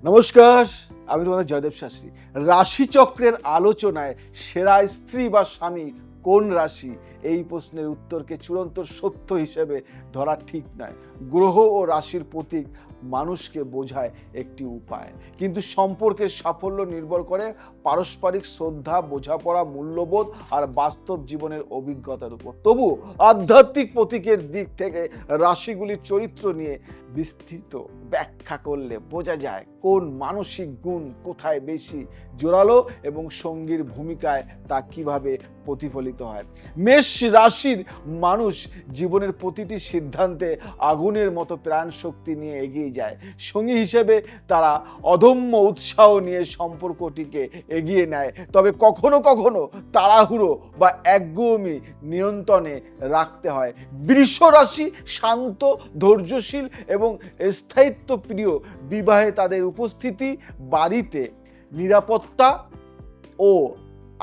নমস্কার, আমি তোমাদের জয়দেব শাস্ত্রী। রাশিচক্রের আলোচনায় সেরা স্ত্রী বা স্বামী কোন রাশি, এই প্রশ্নের উত্তরকে চূড়ান্ত সত্য হিসেবে ধরা ঠিক নয়। গ্রহ ও রাশির প্রতীক মানুষকে বোঝায় একটি উপায়, কিন্তু সম্পর্কের সাফল্য নির্ভর করে পারস্পরিক শ্রদ্ধা, বোঝাপড়া, মূল্যবোধ আর বাস্তব জীবনের অভিজ্ঞতার উপর। তবু আধ্যাত্মিক প্রতীকের দিক থেকে রাশিগুলির চরিত্র নিয়ে বিস্তৃত ব্যাখ্যা করলে বোঝা যায় কোন মানসিক গুণ কোথায় বেশি জোরালো এবং সঙ্গীর ভূমিকায় তা কিভাবে প্রতিফলিত হয়। মেষ রাশির মানুষ জীবনের প্রতিটি সিদ্ধান্তে আগুনের মতো প্রাণ শক্তি নিয়ে এগিয়ে যায়। সঙ্গী হিসেবে তারা অদম্য উৎসাহ নিয়ে সম্পর্কটিকে এগিয়ে নেয়, তবে কখনো কখনো তাড়াহুড়ো বা একগুঁয়েমি নিয়ন্ত্রণে রাখতে হয়। বৃষ রাশি শান্ত, ধৈর্যশীল এবং স্থায়িত্ব প্রিয়। বিবাহে তাদের উপস্থিতি বাড়িতে নিরাপত্তা ও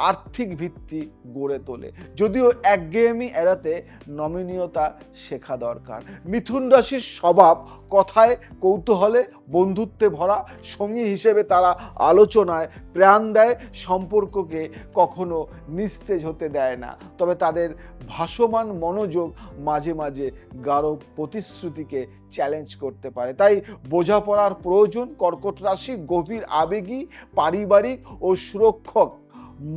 আর্থিক ভিত্তি গড়ে তোলে, যদিও একঘেয়েমি এড়াতে নমনীয়তা শেখা দরকার। মিথুন রাশির স্বভাব কথায়, কৌতূহলে, বন্ধুত্বে ভরা। সঙ্গী হিসেবে তারা আলোচনায় প্রাণ দেয়, সম্পর্ককে কখনো নিস্তেজ হতে দেয় না, তবে তাদের ভাসমান মনোযোগ মাঝে মাঝে গাঢ় প্রতিশ্রুতিকে চ্যালেঞ্জ করতে পারে। তাই বোঝাপড়ার প্রয়োজন। কর্কট রাশি গভীর আবেগী, পারিবারিক ও সুরক্ষক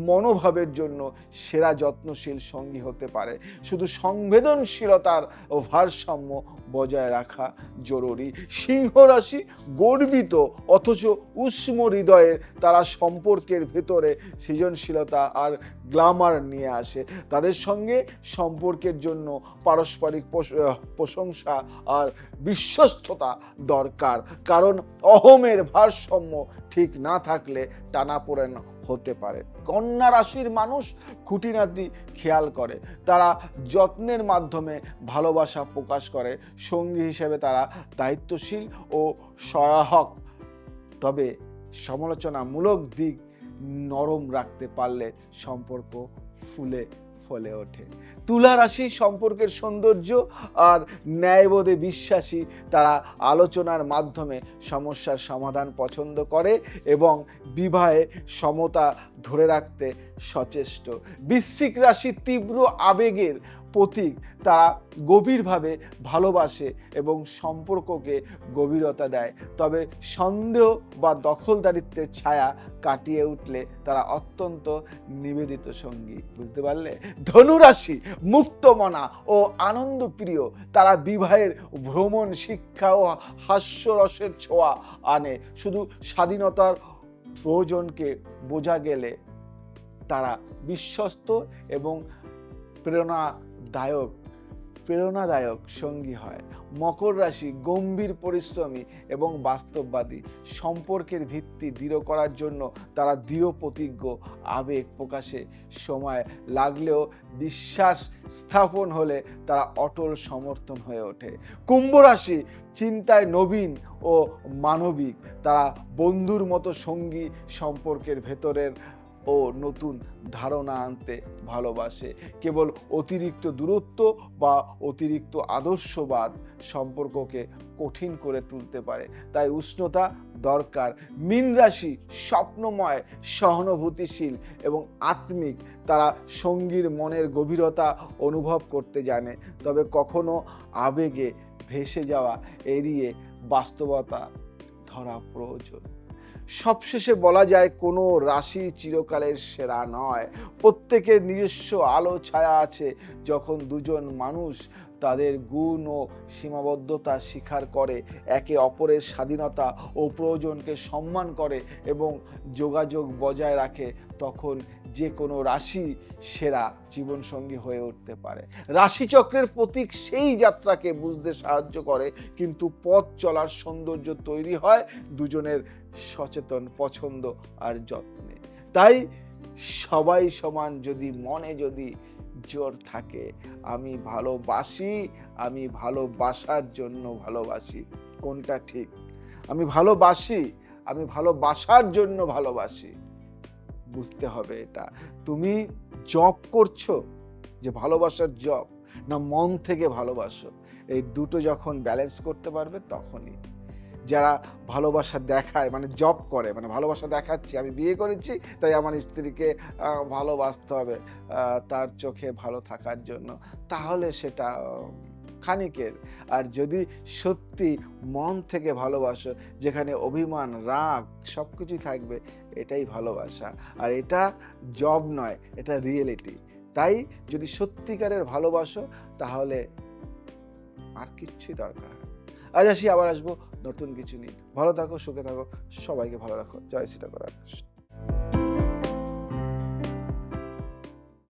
মনোভাবের জন্য সেরা যত্নশীল সঙ্গী হতে পারে। শুধু সংবেদনশীলতার ভারসাম্য বজায় রাখা জরুরি। সিংহ রাশি গর্বিত অথচ উষ্ম হৃদয়ের। তারা সম্পর্কের ভেতরে সৃজনশীলতা আর গ্ল্যামার নিয়ে আসে। তাদের সঙ্গে সম্পর্কের জন্য পারস্পরিক প্রশংসা আর বিশ্বস্ততা দরকার, কারণ অহমের ভারসাম্য ঠিক না থাকলে টানাপোড়েন হতে পারে। কন্যা রাশির মানুষ খুঁটিনাটি খেয়াল করে, তারা যত্নের মাধ্যমে ভালোবাসা প্রকাশ করে। সঙ্গী হিসেবে তারা দায়িত্বশীল ও সহায়ক, তবে সমালোচনামূলক দিক নরম রাখতে পারলে সম্পর্ক ফুলে ফলে ওঠে। তুলা রাশি সম্পর্কের সৌন্দর্য আর ন্যায়বোধে বিশ্বাসী। তারা আলোচনার মাধ্যমে সমস্যার সমাধান পছন্দ করে এবং বিবাহে সমতা ধরে রাখতে সচেষ্ট। বৃশ্চিক রাশি তীব্র আবেগের প্রতীক। তারা গভীরভাবে ভালোবাসে এবং সম্পর্ককে গভীরতা দেয়, তবে সন্দেহ বা দখলদারিত্বের ছায়া কাটিয়ে উঠলে তারা অত্যন্ত নিবেদিত সঙ্গী। বুঝতে পারলে? ধনুরাশি মুক্তমনা ও আনন্দপ্রিয়। তারা বিবাহের ভ্রমণ, শিক্ষা ও হাস্যরসের ছোঁয়া আনে। শুধু স্বাধীনতার প্রয়োজনকে বোঝা গেলে তারা বিশ্বস্ত এবং প্রেরণাদায়ক সঙ্গী হয়। মকর রাশি গম্ভীর পরিশ্রমী এবং বাস্তববাদী। সম্পর্কের ভিত্তি দৃঢ় করার জন্য তারা দৃঢ় প্রতিজ্ঞ। আবেগ প্রকাশে সময় লাগলেও বিশ্বাস স্থাপন হলে তারা অটল সমর্থন হয়ে ওঠে। কুম্ভ রাশি চিন্তায় নবীন ও মানবিক। তারা বন্ধুর মতো সঙ্গী, সম্পর্কের ভেতরের ও নতুন ধারণা আনতে ভালোবাসে। কেবল অতিরিক্ত দূরত্ব বা অতিরিক্ত আদর্শবাদ সম্পর্ককে কঠিন করে তুলতে পারে, তাই উষ্ণতা দরকার। মীন রাশি স্বপ্নময়, সহানুভূতিশীল এবং আত্মিক। তারা সঙ্গীর মনের গভীরতা অনুভব করতে জানে, তবে কখনো আবেগে ভেসে যাওয়া এড়িয়ে বাস্তবতা ধরা প্রয়োজন। সবশেষে বলা যায়, কোনো রাশি চিরকালের সেরা নয়। প্রত্যেকের নিজস্ব আলো ছায়া আছে। যখন দুজন মানুষ তাদের গুণ ও সীমাবদ্ধতা স্বীকার করে, একে অপরের স্বাধীনতা ও প্রয়োজনকে সম্মান করে এবং যোগাযোগ বজায় রাখে, তখন যে কোনো রাশি সেরা জীবনসঙ্গী হয়ে উঠতে পারে। রাশিচক্রের প্রতীক সেই যাত্রাকে বুঝতে সাহায্য করে, কিন্তু পথ চলার সৌন্দর্য তৈরি হয় দুজনের সচেতন পছন্দ আর যত্নে। তাই সবাই সমান, যদি মনে জোর থাকে, আমি ভালোবাসি, আমি ভালোবাসার জন্য ভালোবাসি, কোনটা ঠিক? আমি ভালোবাসি, আমি ভালোবাসার জন্য ভালোবাসি। বুঝতে হবে এটা। তুমি জব করছো, যে ভালোবাসার জব, না মন থেকে ভালোবাসো? এই দুটো যখন ব্যালেন্স করতে পারবে, তখনই যারা ভালোবাসা দেখায়, মানে জব করে, মানে ভালোবাসা দেখাচ্ছি, আমি বিয়ে করেছি তাই আমার স্ত্রীকে ভালোবাসতে হবে তার চোখে ভালো থাকার জন্য, তাহলে সেটা ক্ষণিকের। আর যদি সত্যি মন থেকে ভালোবাসো, যেখানে অভিমান, রাগ সব কিছুই থাকবে, এটাই ভালোবাসা। আর এটা জব নয়, এটা রিয়েলিটি। তাই যদি সত্যিকারের ভালোবাসো, তাহলে আর কিচ্ছুই দরকার হয় না। আজ আসি, আবার আসবো নতুন কিছু নিয়ে। ভালো থাকো, সুখে থাকো, সবাইকে ভালো রাখো। জয় শ্রীরাম।